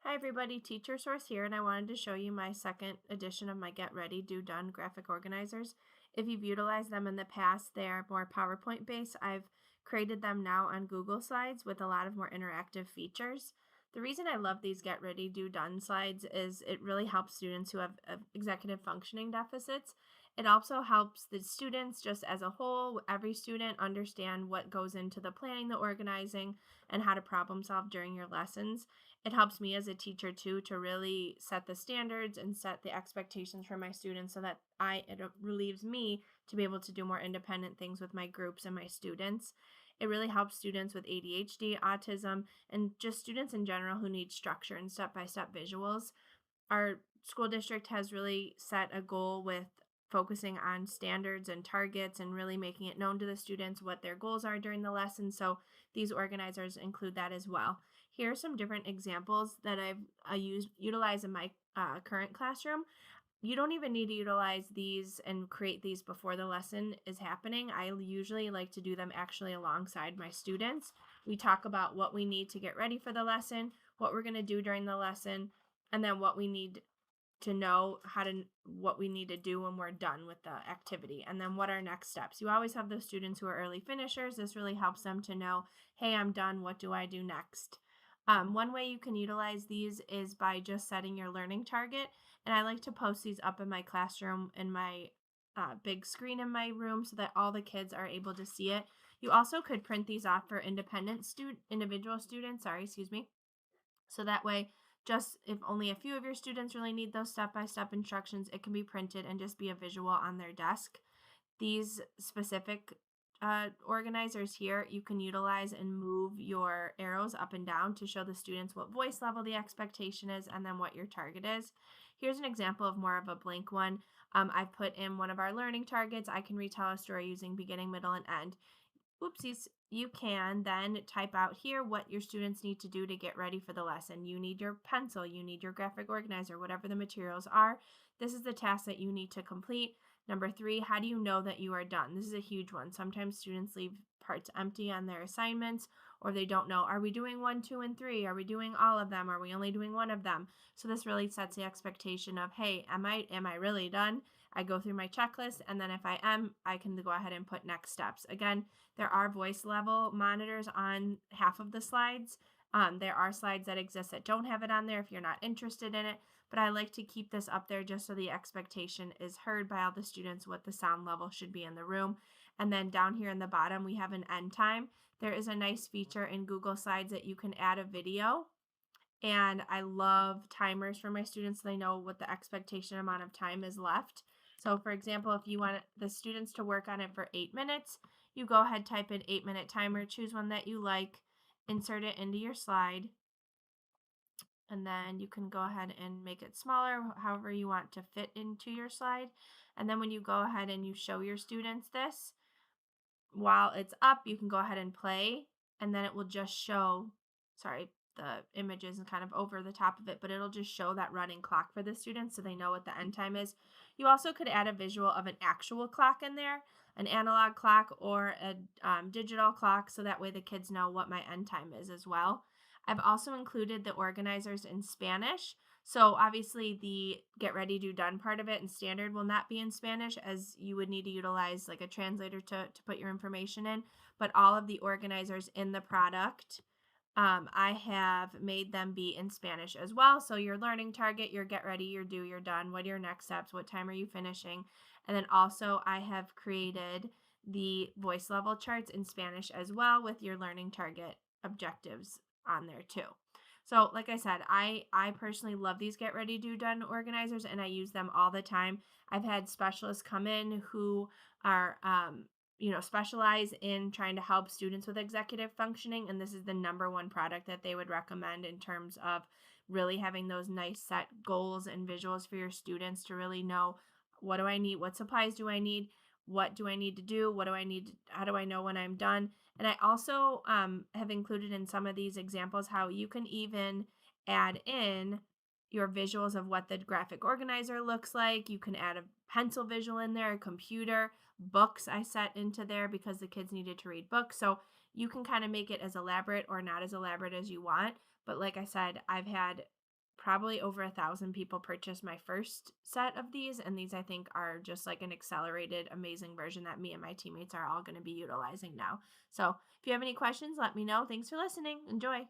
Hi everybody, Teacher Source here, and I wanted to show you my second edition of my Get Ready, Do Done graphic organizers. If you've utilized them in the past, they are more PowerPoint based. I've created them now on Google Slides with a lot of more interactive features. The reason I love these Get Ready, Do Done slides is it really helps students who have executive functioning deficits. It also helps the students just as a whole, every student, understand what goes into the planning, the organizing, and how to problem solve during your lessons. It helps me as a teacher too to really set the standards and set the expectations for my students so that it relieves me to be able to do more independent things with my groups and my students. It really helps students with ADHD, autism, and just students in general who need structure and step-by-step visuals. Our school district has really set a goal with focusing on standards and targets and really making it known to the students what their goals are during the lesson. So these organizers include that as well. Here are some different examples that I've utilized in my current classroom. You don't even need to utilize these and create these before the lesson is happening. I usually like to do them actually alongside my students. We talk about what we need to get ready for the lesson, what we're going to do during the lesson, and then what we need to know what we need to do when we're done with the activity, and then what are next steps. You always have those students who are early finishers. This really helps them to know, hey, I'm done, what do I do next? One way you can utilize these is by just setting your learning target, and I like to post these up in my classroom in my big screen in my room so that all the kids are able to see it. You also could print these off for individual students, so that way, just if only a few of your students really need those step-by-step instructions, it can be printed and just be a visual on their desk. These specific organizers here, you can utilize and move your arrows up and down to show the students what voice level the expectation is and then what your target is. Here's an example of more of a blank one. I've put in one of our learning targets. I can retell a story using beginning, middle, and end. Oopsies. You can then type out here what your students need to do to get ready for the lesson. You need your pencil, you need your graphic organizer, whatever the materials are. This is the task that you need to complete. Number 3, how do you know that you are done? This is a huge one. Sometimes students leave parts empty on their assignments, or they don't know, are we doing 1, 2, and 3? Are we doing all of them? Are we only doing one of them? So this really sets the expectation of, hey, am I really done? I go through my checklist, and then if I am, I can go ahead and put next steps. Again, there are voice level monitors on half of the slides. There are slides that exist that don't have it on there if you're not interested in it, but I like to keep this up there just so the expectation is heard by all the students what the sound level should be in the room. And then down here in the bottom, we have an end time. There is a nice feature in Google Slides that you can add a video. And I love timers for my students so they know what the expectation amount of time is left. So for example, if you want the students to work on it for 8 minutes, you go ahead, type in 8-minute timer, choose one that you like, insert it into your slide, and then you can go ahead and make it smaller, however you want to fit into your slide. And then when you go ahead and you show your students this, while it's up, you can go ahead and play, and then it will just show, the image is kind of over the top of it, but it'll just show that running clock for the students so they know what the end time is. You also could add a visual of an actual clock in there, an analog clock or a digital clock, so that way the kids know what my end time is as well. I've also included the organizers in Spanish. So obviously the get ready, do done part of it and standard will not be in Spanish, as you would need to utilize like a translator to put your information in, but all of the organizers in the product, I have made them be in Spanish as well. So your learning target, your get ready, your do, your done, what are your next steps, what time are you finishing? And then also I have created the voice level charts in Spanish as well with your learning target objectives on there too. So like I said, I personally love these get ready, do, done organizers, and I use them all the time. I've had specialists come in who are specialize in trying to help students with executive functioning, and this is the #1 product that they would recommend in terms of really having those nice set goals and visuals for your students to really know, what do I need, what supplies do I need, what do I need to do, what do I need, how do I know when I'm done. And I also have included in some of these examples how you can even add in your visuals of what the graphic organizer looks like. You can add a pencil visual in there, a computer, books I set into there because the kids needed to read books. So you can kind of make it as elaborate or not as elaborate as you want. But like I said, I've had probably over 1,000 people purchased my first set of these, and these I think are just like an accelerated, amazing version that me and my teammates are all going to be utilizing now. So if you have any questions, let me know. Thanks for listening. Enjoy.